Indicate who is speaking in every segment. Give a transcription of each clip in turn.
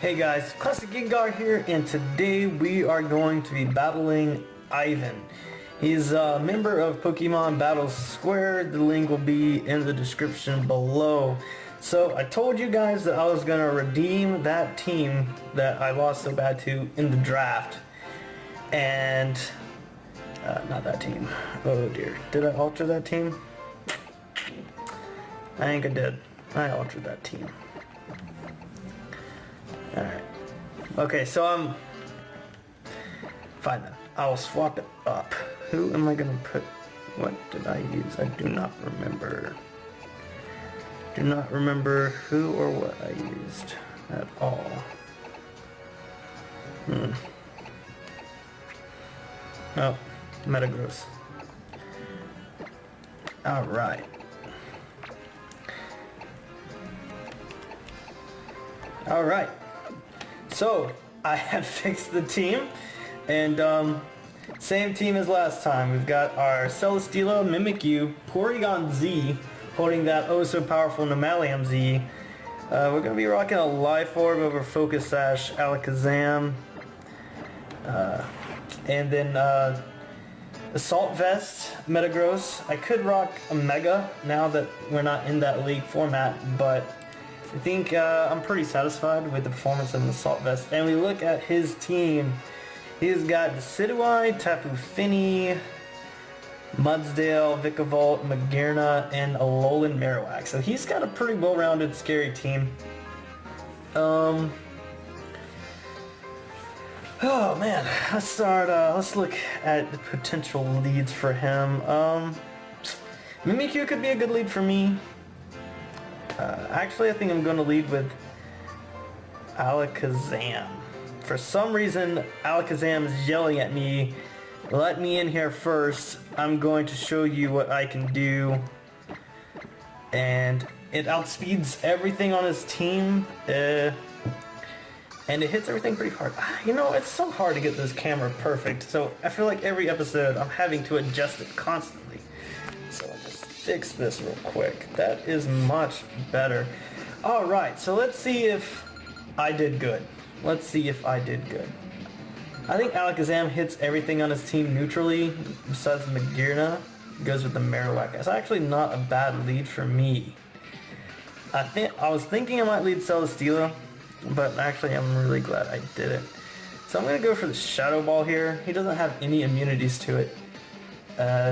Speaker 1: Hey guys, Classy Gengar here, and today we are going to be battling Ivan. He's a member of Pokemon Battle Square. The link will be in the description below. So I told you guys that I was going to redeem that team that I lost so bad to in the draft. And, not that team. Oh dear. Did I alter that team? I think I did. I altered that team. Alright. Okay, so fine then. I'll swap it up. Who am I gonna put? What did I use? I do not remember. Do not remember who or what I used at all. Oh, Metagross. Alright. Alright. So, I have fixed the team, and same team as last time. We've got our Celesteela, Mimikyu, Porygon Z, holding that oh so powerful Nomalium Z. We're going to be rocking a Life Orb over Focus Sash, Alakazam, and then Assault Vest, Metagross. I could rock a Mega now that we're not in that league format, but I think I'm pretty satisfied with the performance of the Assault Vest. And we look at his team. He's got Decidueye, Tapu Fini, Mudsdale, Vikavolt, Magearna, and Alolan Marowak. So he's got a pretty well-rounded, scary team. Oh man, let's look at the potential leads for him. Mimikyu could be a good lead for me. Actually, I think I'm going to lead with Alakazam. For some reason, Alakazam is yelling at me. Let me in here first. I'm going to show you what I can do. And it outspeeds everything on his team. And it hits everything pretty hard. You know, it's so hard to get this camera perfect. So I feel like every episode I'm having to adjust it constantly. So I'll just fix this real quick. That is much better. Alright, so let's see if I did good. Let's see if I did good. I think Alakazam hits everything on his team neutrally, besides Magearna. Goes with the Marowak. It's actually not a bad lead for me. I was thinking I might lead Celesteela, but actually I'm really glad I did it. So I'm going to go for the Shadow Ball here. He doesn't have any immunities to it.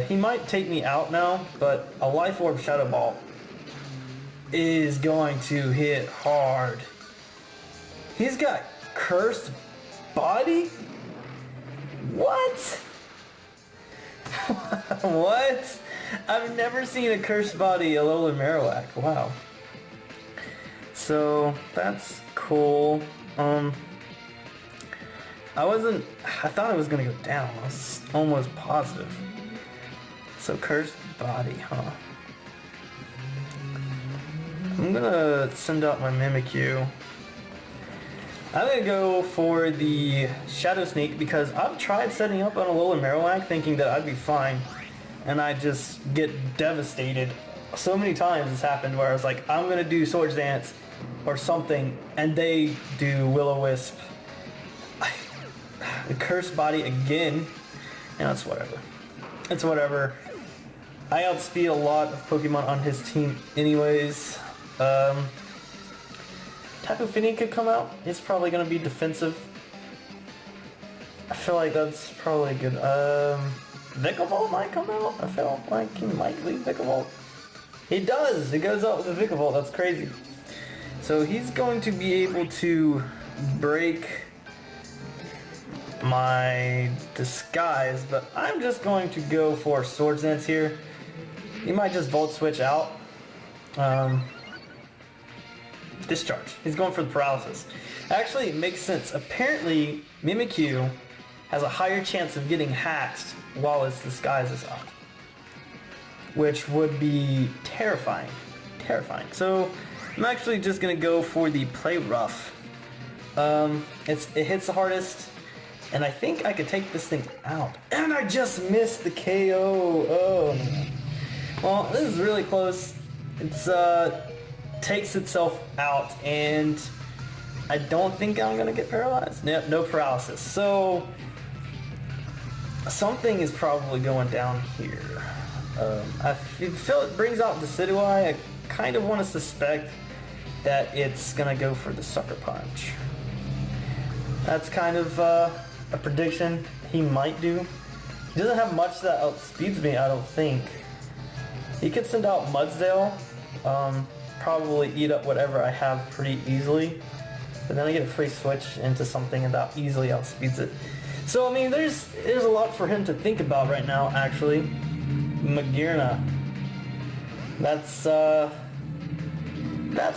Speaker 1: He might take me out now, but a Life Orb Shadow Ball is going to hit hard. He's got Cursed Body? What? What? I've never seen a Cursed Body Alolan Marowak. Wow. So, that's cool. I thought it was going to go down. I was almost positive. So Cursed Body, huh? I'm gonna send out my Mimikyu. I'm gonna go for the Shadow Sneak because I've tried setting up on a Alolan Marowak thinking that I'd be fine, and I just get devastated. So many times it's happened where I was like, I'm gonna do Swords Dance or something, and they do Will-O-Wisp. The Cursed Body again, and it's whatever. It's whatever. I outspeed a lot of Pokemon on his team anyways. Tapu Fini could come out. It's probably going to be defensive. I feel like that's probably good. Vikavolt might come out. I feel like he might lead Vikavolt. He does! It goes out with the Vikavolt. That's crazy. So he's going to be able to break my disguise, but I'm just going to go for Swords Dance here. He might just Volt Switch out. Discharge. He's going for the paralysis. Actually, it makes sense. Apparently, Mimikyu has a higher chance of getting hacked while its disguise is up, which would be terrifying. Terrifying. So, I'm actually just going to go for the Play Rough. It hits the hardest, and I think I could take this thing out. And I just missed the KO. Oh, man. Well, this is really close. It's takes itself out, and I don't think I'm gonna get paralyzed. No paralysis. So something is probably going down here. I feel it brings out Decidueye. I kind of want to suspect that it's gonna go for the Sucker Punch. That's kind of a prediction he might do. He doesn't have much that outspeeds me, I don't think. He could send out Mudsdale, probably eat up whatever I have pretty easily, but then I get a free switch into something that easily outspeeds it. So I mean, there's a lot for him to think about right now, actually. Magearna. That's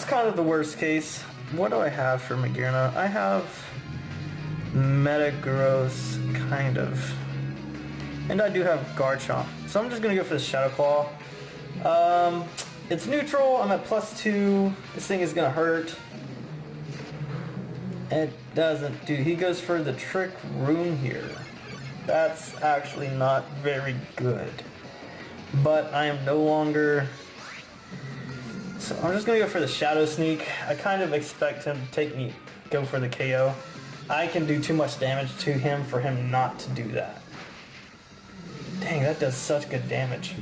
Speaker 1: kind of the worst case. What do I have for Magearna? I have Metagross, kind of. And I do have Garchomp. So I'm just going to go for the Shadow Claw. It's neutral. I'm at +2. This thing is going to hurt. It doesn't. Dude, he goes for the Trick Room here. That's actually not very good. But I am no longer... So I'm just going to go for the Shadow Sneak. I kind of expect him to go for the KO. I can do too much damage to him for him not to do that. Dang, that does such good damage.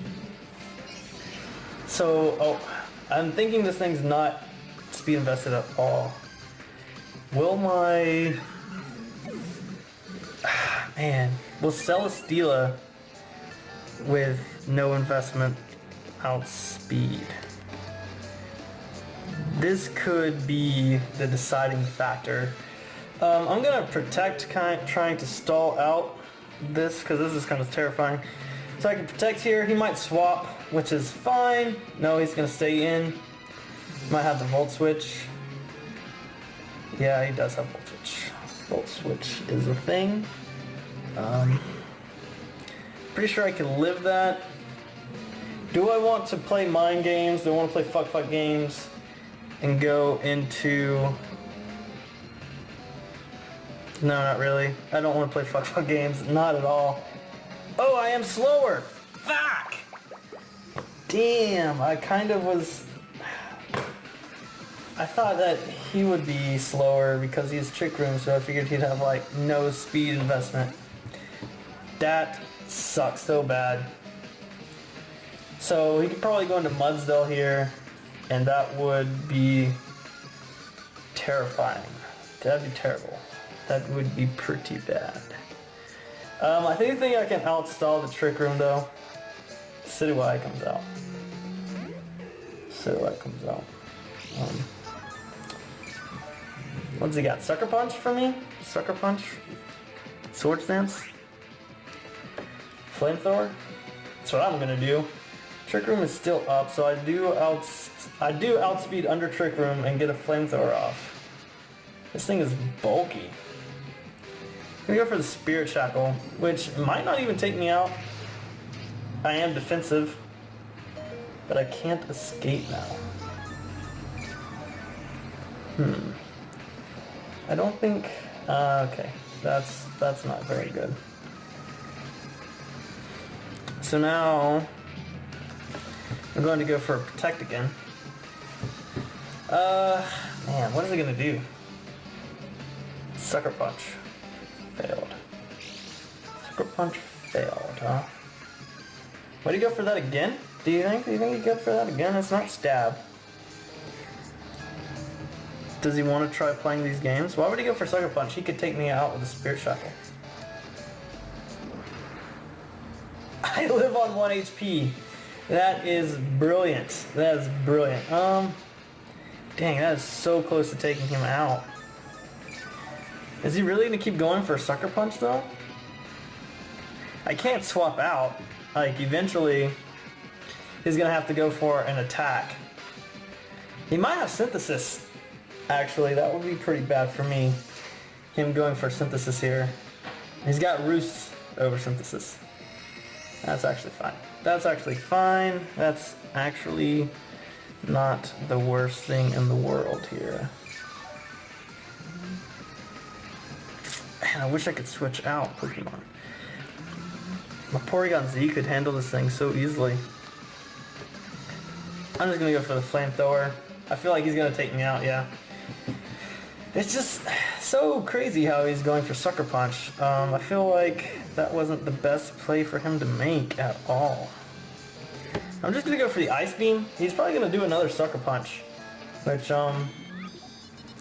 Speaker 1: So, I'm thinking this thing's not speed invested at all. Will my... Man, will Celesteela with no investment outspeed? This could be the deciding factor. I'm gonna protect, trying to stall out this, because this is kind of terrifying. So I can protect here. He might swap, which is fine. No, he's gonna stay in. Might have the Volt Switch. Yeah, he does have Volt Switch. Volt Switch is a thing. Pretty sure I can live that. Do I want to play mind games? Do I want to play fuck games and go into... No, not really. I don't want to play fuck games. Not at all. Oh, I am slower! Fuck! Damn, I kind of was... I thought that he would be slower because he's Trick Room, so I figured he'd have like no speed investment. That sucks so bad. So he could probably go into Mudsdale here, and that would be terrifying. That'd be terrible. That would be pretty bad. I think I can outstall the Trick Room though. Decidueye comes out. Decidueye comes out. What's he got? Sucker Punch for me? Sucker Punch? Swords Dance? Flamethrower? That's what I'm gonna do. Trick Room is still up, so I do outspeed under Trick Room and get a Flamethrower off. This thing is bulky. I'm gonna go for the Spirit Shackle, which might not even take me out. I am defensive, but I can't escape now. I don't think... okay, that's not very good. So now I'm going to go for a Protect again. Man, what is it gonna do? Sucker Punch. Failed. Sucker Punch failed, huh? Why do you go for that again? Do you think you go for that again? It's not Stab. Does he want to try playing these games? Why would he go for Sucker Punch? He could take me out with a Spirit Shackle. I live on 1 HP. That is brilliant. That is brilliant. Dang, that is so close to taking him out. Is he really going to keep going for a Sucker Punch though? I can't swap out. Like, eventually he's going to have to go for an attack. He might have Synthesis. Actually, that would be pretty bad for me. Him going for Synthesis here. He's got Roost over Synthesis. That's actually fine. That's actually fine. That's actually not the worst thing in the world here. Man, I wish I could switch out Pokemon. My Porygon Z could handle this thing so easily. I'm just gonna go for the Flamethrower. I feel like he's gonna take me out, yeah. It's just so crazy how he's going for Sucker Punch. I feel like that wasn't the best play for him to make at all. I'm just gonna go for the Ice Beam. He's probably gonna do another Sucker Punch, which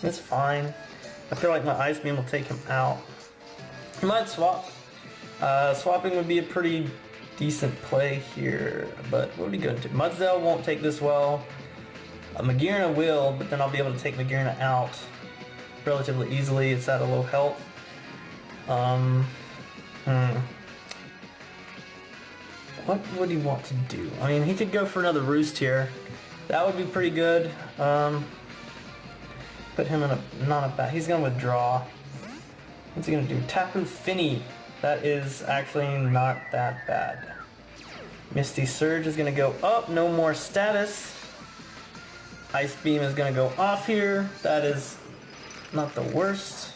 Speaker 1: it's fine. I feel like my Ice Beam will take him out. He might swap. Swapping would be a pretty decent play here, but what are we going to do? Mudsdale won't take this well. Magearna will, but then I'll be able to take Magearna out relatively easily. It's at a low health. What would he want to do? I mean, he could go for another Roost here. That would be pretty good. Put him in not a bad. He's gonna withdraw. What's he gonna do? Tapu Fini. That is actually not that bad. Misty Surge is gonna go up. No more status. Ice Beam is gonna go off here. That is not the worst.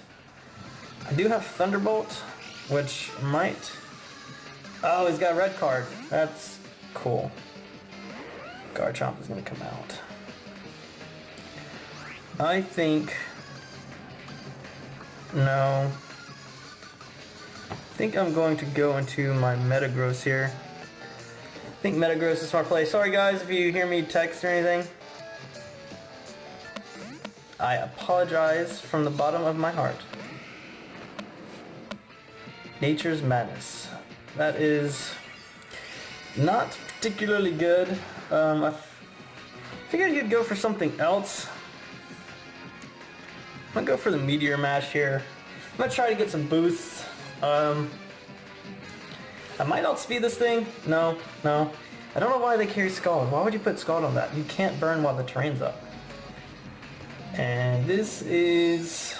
Speaker 1: I do have Thunderbolt, which might... Oh, he's got a red card. That's cool. Garchomp is gonna come out. I think... No. I think I'm going to go into my Metagross here. I think Metagross is a smart play. Sorry guys if you hear me text or anything. I apologize from the bottom of my heart. Nature's Madness. That is not particularly good. I figured you'd go for something else. I'm gonna go for the Meteor Mash here. I'm gonna try to get some boosts. I might outspeed this thing. No. I don't know why they carry Scald. Why would you put Scald on that? You can't burn while the terrain's up. And this is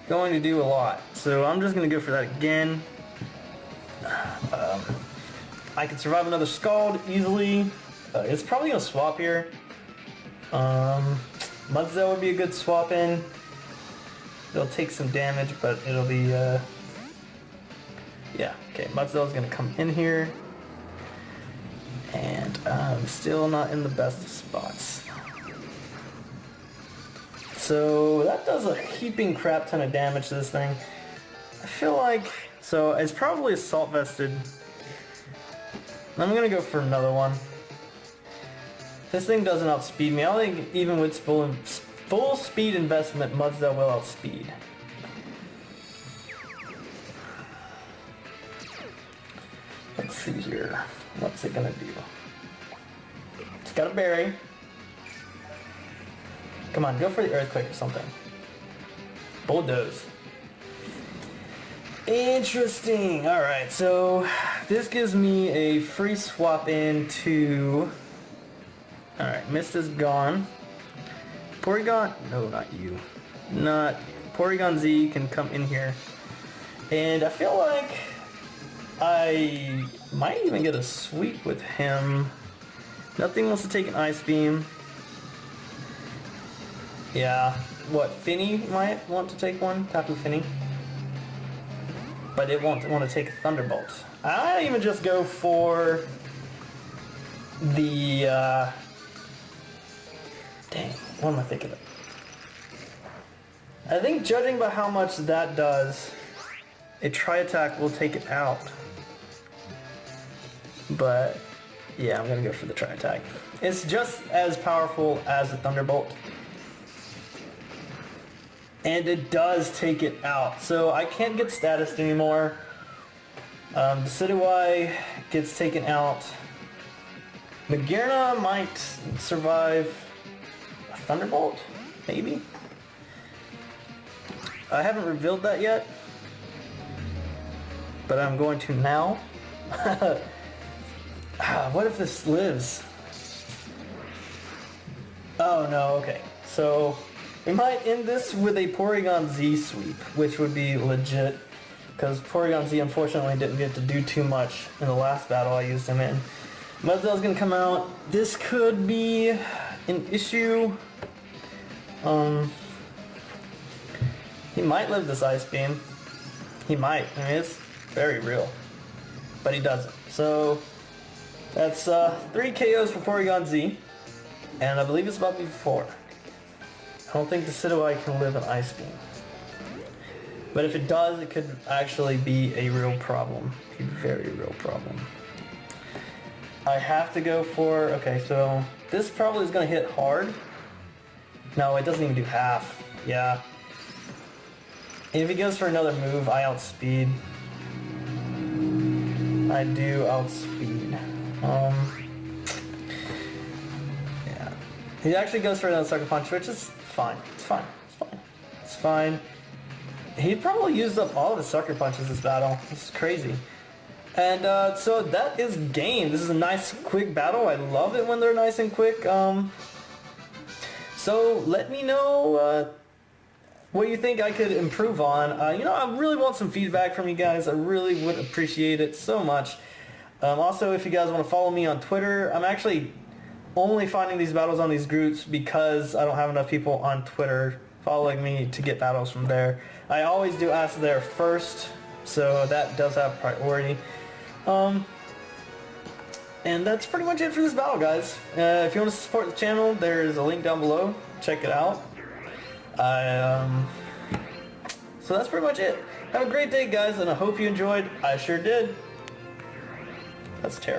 Speaker 1: going to do a lot. So I'm just gonna go for that again. I can survive another Scald easily. It's probably gonna swap here. Mudsdale would be a good swap in. It'll take some damage, but it'll be, yeah, okay, Mudsdale's gonna come in here. And I'm still not in the best of spots. So that does a heaping crap ton of damage to this thing. I feel like, so it's probably Assault Vested. I'm gonna go for another one. This thing doesn't outspeed me. I don't think even with full speed investment, Mudsdale will outspeed. Let's see here. What's it gonna do? It's got a berry. Come on, go for the Earthquake or something. Bulldoze. Interesting. Alright, so this gives me a free swap into... Alright, Mist is gone. Porygon... No, not you. Not you. Porygon Z can come in here. And I feel like I might even get a sweep with him. Nothing wants to take an Ice Beam. Yeah. What, Finny might want to take one? Tapu Finny. But it won't want to take a Thunderbolt. I might even just go for the... Dang, what am I thinking of? I think judging by how much that does, a Tri-Attack will take it out. But, yeah, I'm gonna go for the Tri-Attack. It's just as powerful as the Thunderbolt. And it does take it out. So I can't get status anymore. Decidueye gets taken out. Magearna might survive a Thunderbolt, maybe? I haven't revealed that yet, but I'm going to now. What if this lives? Oh no, okay. So we might end this with a Porygon Z sweep, which would be legit, because Porygon Z unfortunately didn't get to do too much in the last battle I used him in. Mudsdale's gonna come out. This could be an issue. He might live this Ice Beam. He might. I mean, it's very real. But he doesn't. So that's 3 KOs for Porygon Z. And I believe it's about to be 4. I don't think Decidueye can live in Ice Beam. But if it does, it could actually be a real problem. A very real problem. I have to go for... Okay, so this probably is going to hit hard. No, it doesn't even do half. Yeah. And if he goes for another move, I outspeed. I do outspeed. Yeah. He actually goes for another Sucker Punch, which is fine. It's fine. It's fine. It's fine. He probably used up all of his Sucker Punches this battle. This is crazy. And so that is game. This is a nice quick battle. I love it when they're nice and quick. So let me know what you think I could improve on. You know, I really want some feedback from you guys. I really would appreciate it so much. Also, if you guys want to follow me on Twitter, I'm actually only finding these battles on these groups because I don't have enough people on Twitter following me to get battles from there. I always do ask there first, so that does have priority. And that's pretty much it for this battle, guys. If you want to support the channel, there's a link down below. Check it out. So that's pretty much it. Have a great day, guys, and I hope you enjoyed. I sure did. That's terrible.